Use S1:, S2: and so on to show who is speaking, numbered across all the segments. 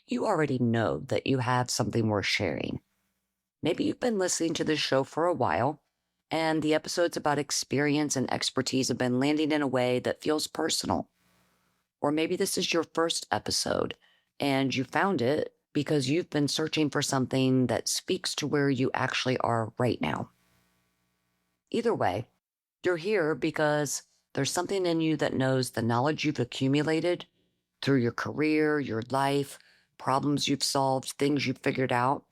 S1: You already know that you have something worth sharing. Maybe you've been listening to this show for a while, and the episodes about experience and expertise have been landing in a way that feels personal. Or maybe this is your first episode, and you found it because you've been searching for something that speaks to where you actually are right now. Either way, you're here because there's something in you that knows the knowledge you've accumulated through your career, your life, problems you've solved, things you've figured out.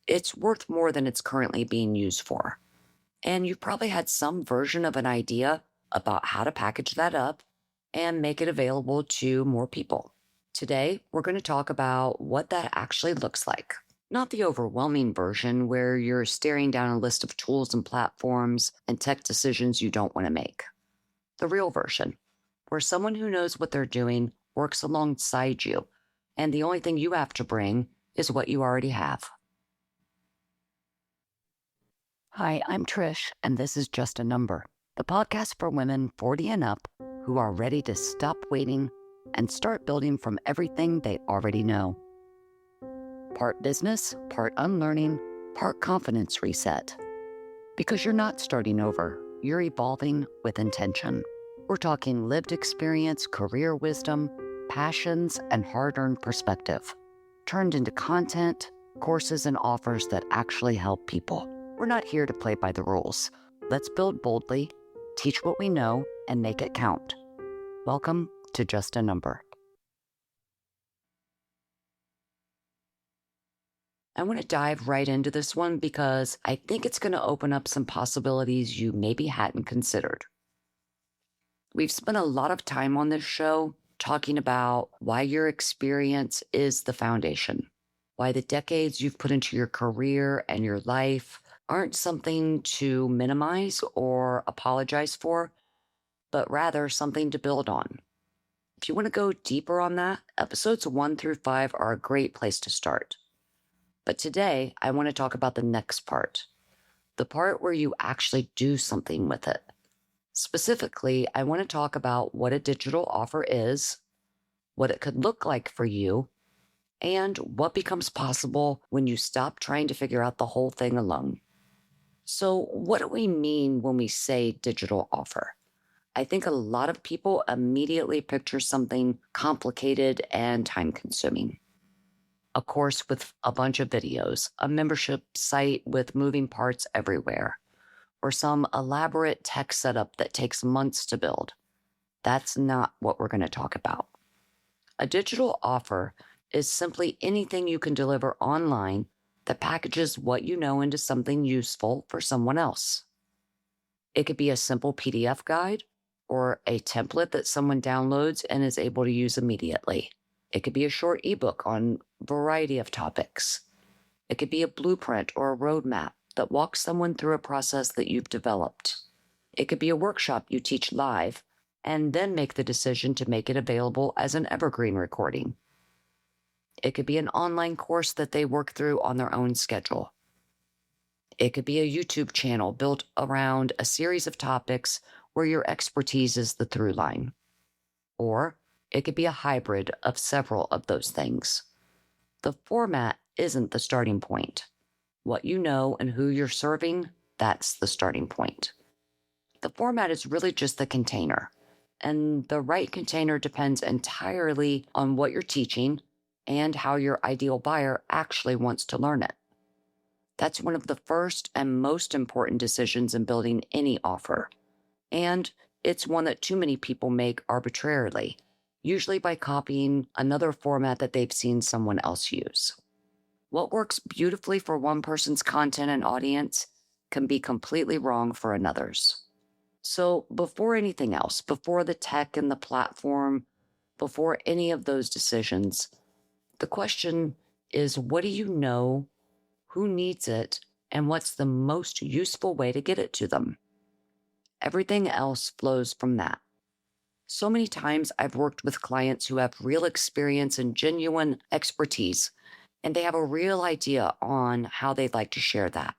S1: It's worth more than it's currently being used for. And you've probably had some version of an idea about how to package that up and make it available to more people. Today, we're going to talk about what that actually looks like. Not the overwhelming version where you're staring down a list of tools and platforms and tech decisions you don't want to make. The real version, where someone who knows what they're doing works alongside you, and the only thing you have to bring is what you already have. Hi, I'm Trish, and this is Just a Number, the podcast for women 40 and up who are ready to stop waiting and start building from everything they already know. Part business, part unlearning, part confidence reset. Because you're not starting over, you're evolving with intention. We're talking lived experience, career wisdom, passions, and hard-earned perspective, turned into content, courses, and offers that actually help people. We're not here to play by the rules. Let's build boldly, teach what we know, and make it count. Welcome to Just a Number. I want to dive right into this one because I think it's going to open up some possibilities you maybe hadn't considered. We've spent a lot of time on this show talking about why your experience is the foundation, why the decades you've put into your career and your life aren't something to minimize or apologize for, but rather something to build on. If you want to go deeper on that, episodes 1 through 5 are a great place to start. But today, I want to talk about the next part, the part where you actually do something with it. Specifically, I want to talk about what a digital offer is, what it could look like for you, and what becomes possible when you stop trying to figure out the whole thing alone. So, what do we mean when we say digital offer? I think a lot of people immediately picture something complicated and time-consuming. A course with a bunch of videos, a membership site with moving parts everywhere, or some elaborate tech setup that takes months to build. That's not what we're going to talk about. A digital offer is simply anything you can deliver online that packages what you know into something useful for someone else. It could be a simple PDF guide or a template that someone downloads and is able to use immediately. It could be a short ebook on a variety of topics. It could be a blueprint or a roadmap that walks someone through a process that you've developed. It could be a workshop you teach live and then make the decision to make it available as an evergreen recording. It could be an online course that they work through on their own schedule. It could be a YouTube channel built around a series of topics where your expertise is the through line. Or it could be a hybrid of several of those things. The format isn't the starting point. What you know and who you're serving, that's the starting point. The format is really just the container, and the right container depends entirely on what you're teaching and how your ideal buyer actually wants to learn it. That's one of the first and most important decisions in building any offer, and it's one that too many people make arbitrarily, usually by copying another format that they've seen someone else use. What works beautifully for one person's content and audience can be completely wrong for another's. So before anything else, before the tech and the platform, before any of those decisions, the question is, what do you know, who needs it, and what's the most useful way to get it to them? Everything else flows from that. So many times I've worked with clients who have real experience and genuine expertise, and they have a real idea on how they'd like to share that.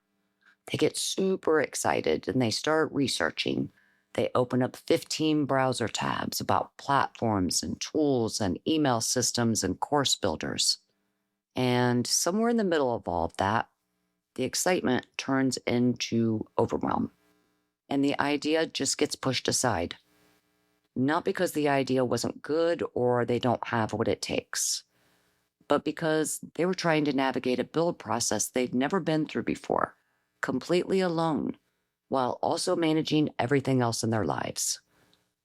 S1: They get super excited and they start researching. They open up 15 browser tabs about platforms and tools and email systems and course builders. And somewhere in the middle of all of that, the excitement turns into overwhelm, and the idea just gets pushed aside. Not because the idea wasn't good or they don't have what it takes, but because they were trying to navigate a build process they'd never been through before, completely alone, while also managing everything else in their lives.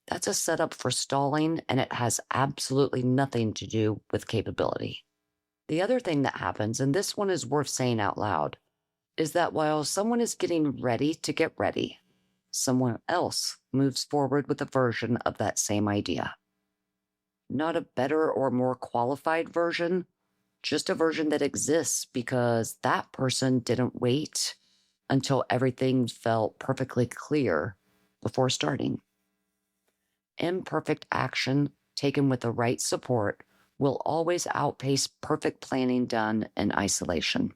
S1: That's a setup for stalling, and it has absolutely nothing to do with capability. The other thing that happens, and this one is worth saying out loud, is that while someone is getting ready to get ready, someone else moves forward with a version of that same idea. Not a better or more qualified version, just a version that exists because that person didn't wait until everything felt perfectly clear before starting. Imperfect action taken with the right support will always outpace perfect planning done in isolation.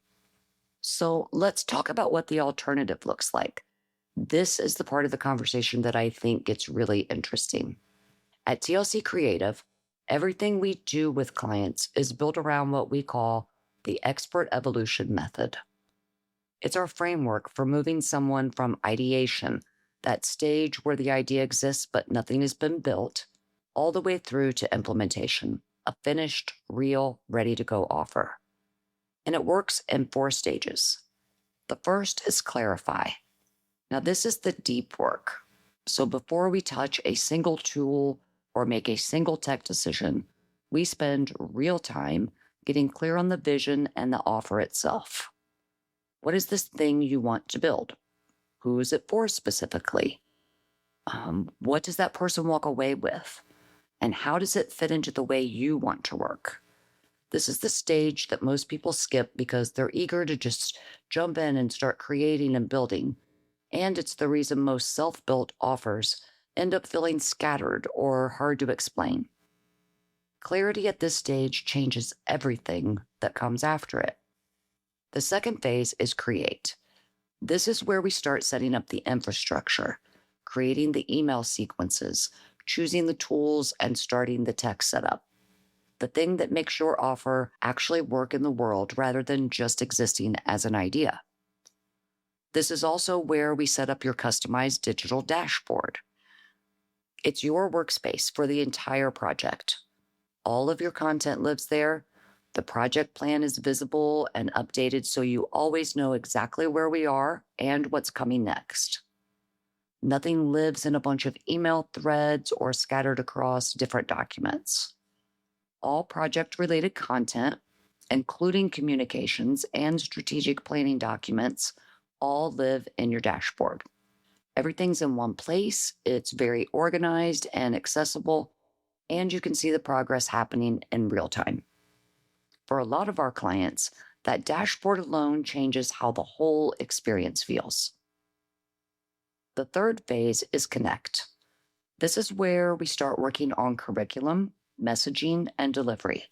S1: So let's talk about what the alternative looks like. This is the part of the conversation that I think gets really interesting. At TLC Creative, everything we do with clients is built around what we call the expert evolution method. It's our framework for moving someone from ideation, that stage where the idea exists but nothing has been built, all the way through to implementation, a finished, real, ready to go offer. And it works in 4 stages. The first is clarify. Now, this is the deep work. So before we touch a single tool or make a single tech decision, we spend real time getting clear on the vision and the offer itself. What is this thing you want to build? Who is it for specifically? What does that person walk away with? And how does it fit into the way you want to work? This is the stage that most people skip because they're eager to just jump in and start creating and building. And it's the reason most self-built offers end up feeling scattered or hard to explain. Clarity at this stage changes everything that comes after it. The second phase is create. This is where we start setting up the infrastructure, creating the email sequences, choosing the tools, and starting the tech setup. The thing that makes your offer actually work in the world rather than just existing as an idea. This is also where we set up your customized digital dashboard. It's your workspace for the entire project. All of your content lives there. The project plan is visible and updated so you always know exactly where we are and what's coming next. Nothing lives in a bunch of email threads or scattered across different documents. All project-related content, including communications and strategic planning documents, all live in your dashboard. Everything's in one place, it's very organized and accessible, and you can see the progress happening in real time. For a lot of our clients, that dashboard alone changes how the whole experience feels. The third phase is connect. This is where we start working on curriculum, messaging, and delivery.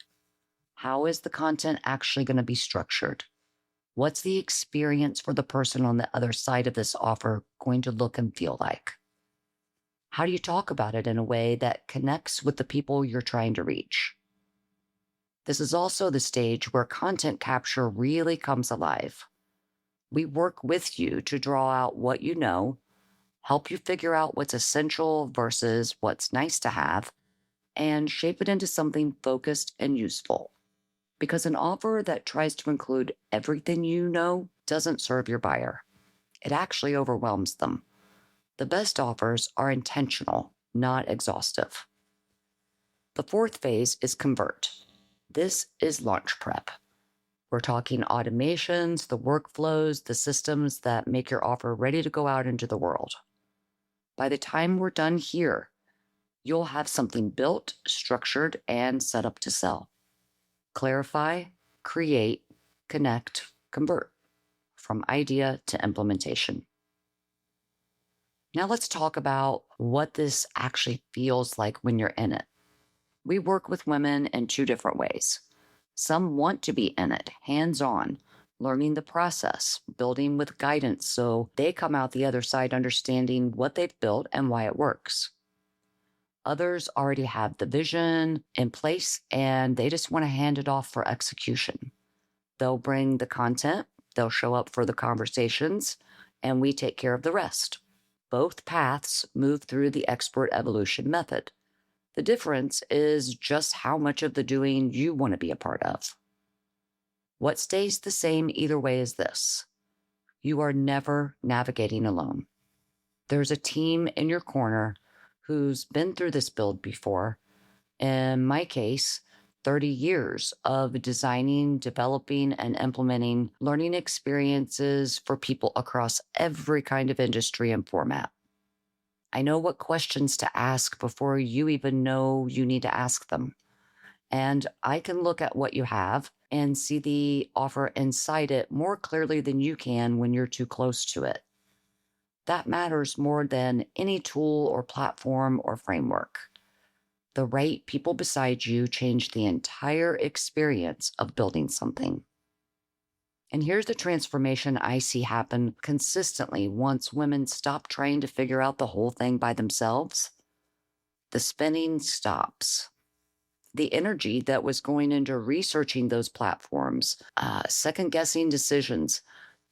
S1: How is the content actually going to be structured? What's the experience for the person on the other side of this offer going to look and feel like? How do you talk about it in a way that connects with the people you're trying to reach? This is also the stage where content capture really comes alive. We work with you to draw out what you know, help you figure out what's essential versus what's nice to have, and shape it into something focused and useful. Because an offer that tries to include everything you know doesn't serve your buyer. It actually overwhelms them. The best offers are intentional, not exhaustive. The fourth phase is convert. This is launch prep. We're talking automations, the workflows, the systems that make your offer ready to go out into the world. By the time we're done here, you'll have something built, structured, and set up to sell. Clarify, create, connect, convert, from idea to implementation. Now let's talk about what this actually feels like when you're in it. We work with women in 2 different ways. Some want to be in it, hands-on, learning the process, building with guidance so they come out the other side understanding what they've built and why it works. Others already have the vision in place and they just want to hand it off for execution. They'll bring the content, they'll show up for the conversations, and we take care of the rest. Both paths move through the expert evolution method. The difference is just how much of the doing you want to be a part of. What stays the same either way is this: you are never navigating alone. There's a team in your corner who's been through this build before. In my case, 30 years of designing, developing, and implementing learning experiences for people across every kind of industry and format. I know what questions to ask before you even know you need to ask them. And I can look at what you have and see the offer inside it more clearly than you can when you're too close to it. That matters more than any tool or platform or framework. The right people beside you change the entire experience of building something. And here's the transformation I see happen consistently once women stop trying to figure out the whole thing by themselves. The spinning stops. The energy that was going into researching those platforms, second guessing decisions,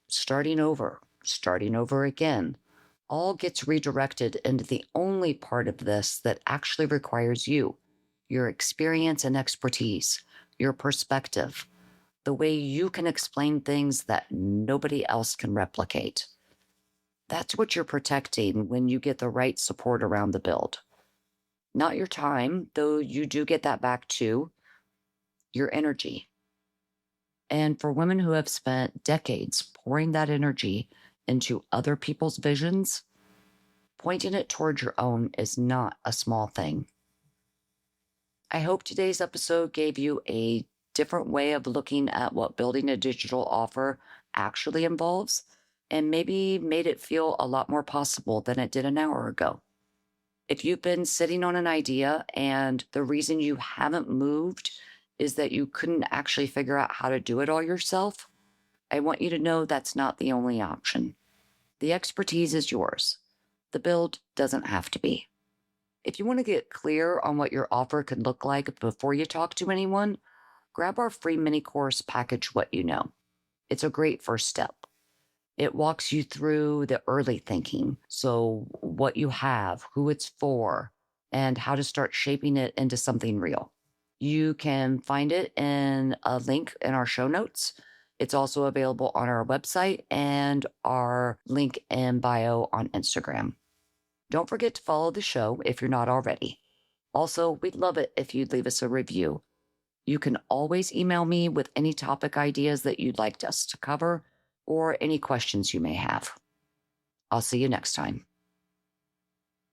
S1: starting over again, all gets redirected into the only part of this that actually requires you, your experience and expertise, your perspective, the way you can explain things that nobody else can replicate. That's what you're protecting when you get the right support around the build. Not your time, though you do get that back too, your energy. And for women who have spent decades pouring that energy into other people's visions, pointing it towards your own is not a small thing. I hope today's episode gave you a different way of looking at what building a digital offer actually involves, and maybe made it feel a lot more possible than it did an hour ago. If you've been sitting on an idea and the reason you haven't moved is that you couldn't actually figure out how to do it all yourself, I want you to know that's not the only option. The expertise is yours. The build doesn't have to be. If you want to get clear on what your offer could look like before you talk to anyone, grab our free mini course package, What You Know. It's a great first step. It walks you through the early thinking. So what you have, who it's for, and how to start shaping it into something real. You can find it in a link in our show notes. It's also available on our website and our link in bio on Instagram. Don't forget to follow the show if you're not already. Also, we'd love it if you'd leave us a review. You can always email me with any topic ideas that you'd like us to cover or any questions you may have. I'll see you next time.